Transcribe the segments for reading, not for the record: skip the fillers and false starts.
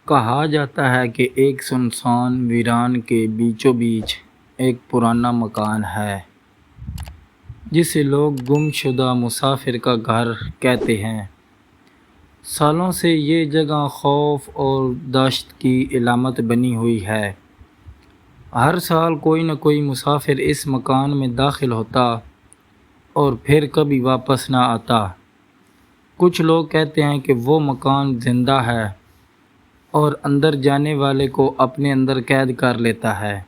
کہا جاتا ہے کہ ایک سنسان ویران کے بیچوں بیچ ایک پرانا مکان ہے جسے لوگ گم شدہ مسافر کا گھر کہتے ہیں۔ سالوں سے یہ جگہ خوف اور دہشت کی علامت بنی ہوئی ہے۔ ہر سال کوئی نہ کوئی مسافر اس مکان میں داخل ہوتا اور پھر کبھی واپس نہ آتا۔ کچھ لوگ کہتے ہیں کہ وہ مکان زندہ ہے اور اندر جانے والے کو اپنے اندر قید کر لیتا ہے۔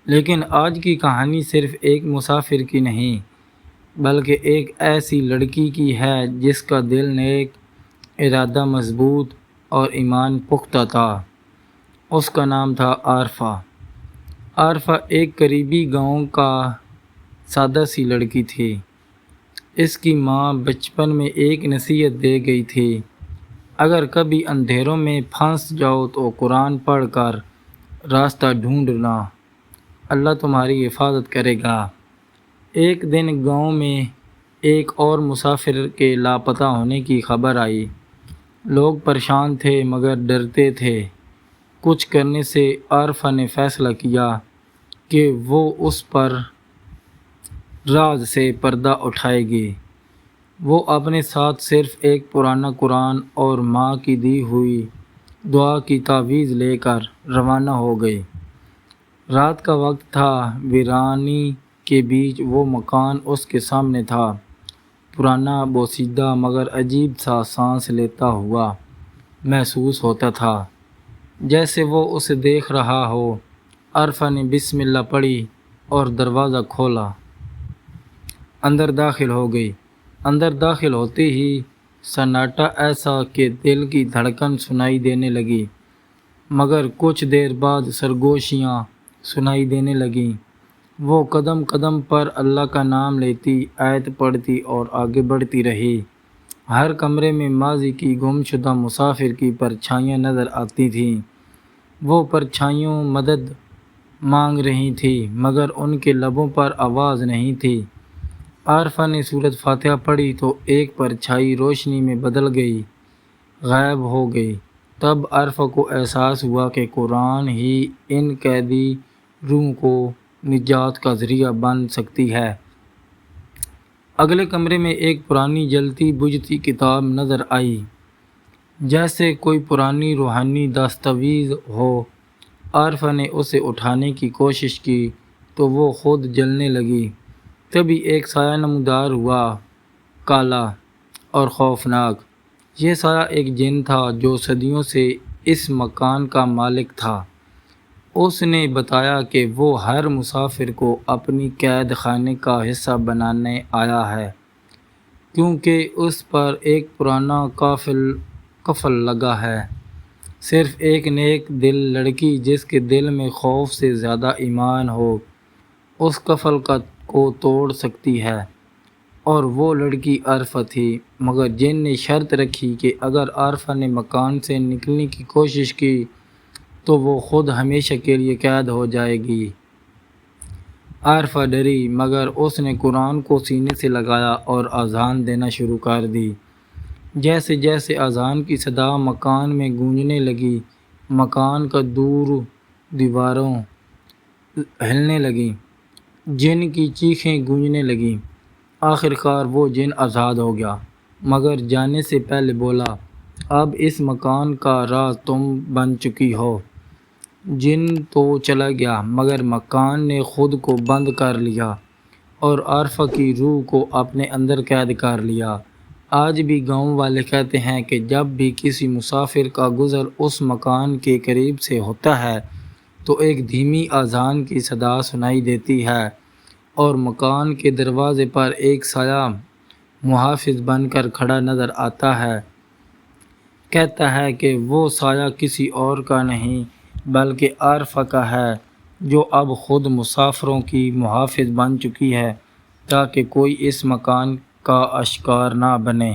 لیکن آج کی کہانی صرف ایک مسافر کی نہیں، بلکہ ایک ایسی لڑکی کی ہے جس کا دل نیک، ارادہ مضبوط اور ایمان پختہ تھا۔ اس کا نام تھا عارفہ۔ عارفہ ایک قریبی گاؤں کا سادہ سی لڑکی تھی۔ اس کی ماں بچپن میں ایک نصیحت دے گئی تھی، اگر کبھی اندھیروں میں پھنس جاؤ تو قرآن پڑھ کر راستہ ڈھونڈنا، اللہ تمہاری حفاظت کرے گا۔ ایک دن گاؤں میں ایک اور مسافر کے لاپتہ ہونے کی خبر آئی۔ لوگ پریشان تھے مگر ڈرتے تھے۔ کچھ کرنے سے عارفہ نے فیصلہ کیا کہ وہ اس پر راز سے پردہ اٹھائے گی۔ وہ اپنے ساتھ صرف ایک پرانا قرآن اور ماں کی دی ہوئی دعا کی تعویذ لے کر روانہ ہو گئی۔ رات کا وقت تھا، ویرانی کے بیچ وہ مکان اس کے سامنے تھا، پرانا، بوسیدہ مگر عجیب سا سانس لیتا ہوا محسوس ہوتا تھا، جیسے وہ اسے دیکھ رہا ہو۔ عارفہ نے بسم اللہ پڑھی اور دروازہ کھولا، اندر داخل ہو گئی۔ اندر داخل ہوتے ہی سناٹا ایسا کہ دل کی دھڑکن سنائی دینے لگی، مگر کچھ دیر بعد سرگوشیاں سنائی دینے لگیں۔ وہ قدم قدم پر اللہ کا نام لیتی، آیت پڑھتی اور آگے بڑھتی رہی۔ ہر کمرے میں ماضی کی گم شدہ مسافر کی پرچھائیاں نظر آتی تھیں۔ وہ پرچھائیاں مدد مانگ رہی تھیں مگر ان کے لبوں پر آواز نہیں تھی۔ عارفہ نے سورۃ فاتحہ پڑھی تو ایک پرچھائی روشنی میں بدل گئی، غائب ہو گئی۔ تب عارفہ کو احساس ہوا کہ قرآن ہی ان قیدی روح کو نجات کا ذریعہ بن سکتی ہے۔ اگلے کمرے میں ایک پرانی جلتی بجھتی کتاب نظر آئی، جیسے کوئی پرانی روحانی دستاویز ہو۔ عارفہ نے اسے اٹھانے کی کوشش کی تو وہ خود جلنے لگی۔ تبھی ایک سایہ نمودار ہوا، کالا اور خوفناک۔ یہ سایہ ایک جن تھا جو صدیوں سے اس مکان کا مالک تھا۔ اس نے بتایا کہ وہ ہر مسافر کو اپنی قید خانے کا حصہ بنانے آیا ہے، کیونکہ اس پر ایک پرانا قفل لگا ہے۔ صرف ایک نیک دل لڑکی جس کے دل میں خوف سے زیادہ ایمان ہو، اس قفل کو توڑ سکتی ہے، اور وہ لڑکی عارفہ تھی۔ مگر جن نے شرط رکھی کہ اگر عارفہ نے مکان سے نکلنے کی کوشش کی تو وہ خود ہمیشہ کے لیے قید ہو جائے گی۔ عارفہ ڈری مگر اس نے قرآن کو سینے سے لگایا اور اذان دینا شروع کر دی۔ جیسے جیسے اذان کی صدا مکان میں گونجنے لگی، مکان کا دور دیواروں ہلنے لگیں، جن کی چیخیں گونجنے لگیں۔ آخر کار وہ جن آزاد ہو گیا، مگر جانے سے پہلے بولا، اب اس مکان کا راز تم بن چکی ہو۔ جن تو چلا گیا مگر مکان نے خود کو بند کر لیا اور عارفہ کی روح کو اپنے اندر قید کر لیا۔ آج بھی گاؤں والے کہتے ہیں کہ جب بھی کسی مسافر کا گزر اس مکان کے قریب سے ہوتا ہے تو ایک دھیمی اذان کی صدا سنائی دیتی ہے اور مکان کے دروازے پر ایک سایہ محافظ بن کر کھڑا نظر آتا ہے۔ کہتا ہے کہ وہ سایہ کسی اور کا نہیں بلکہ عارفہ کا ہے، جو اب خود مسافروں کی محافظ بن چکی ہے تاکہ کوئی اس مکان کا آشکار نہ بنے۔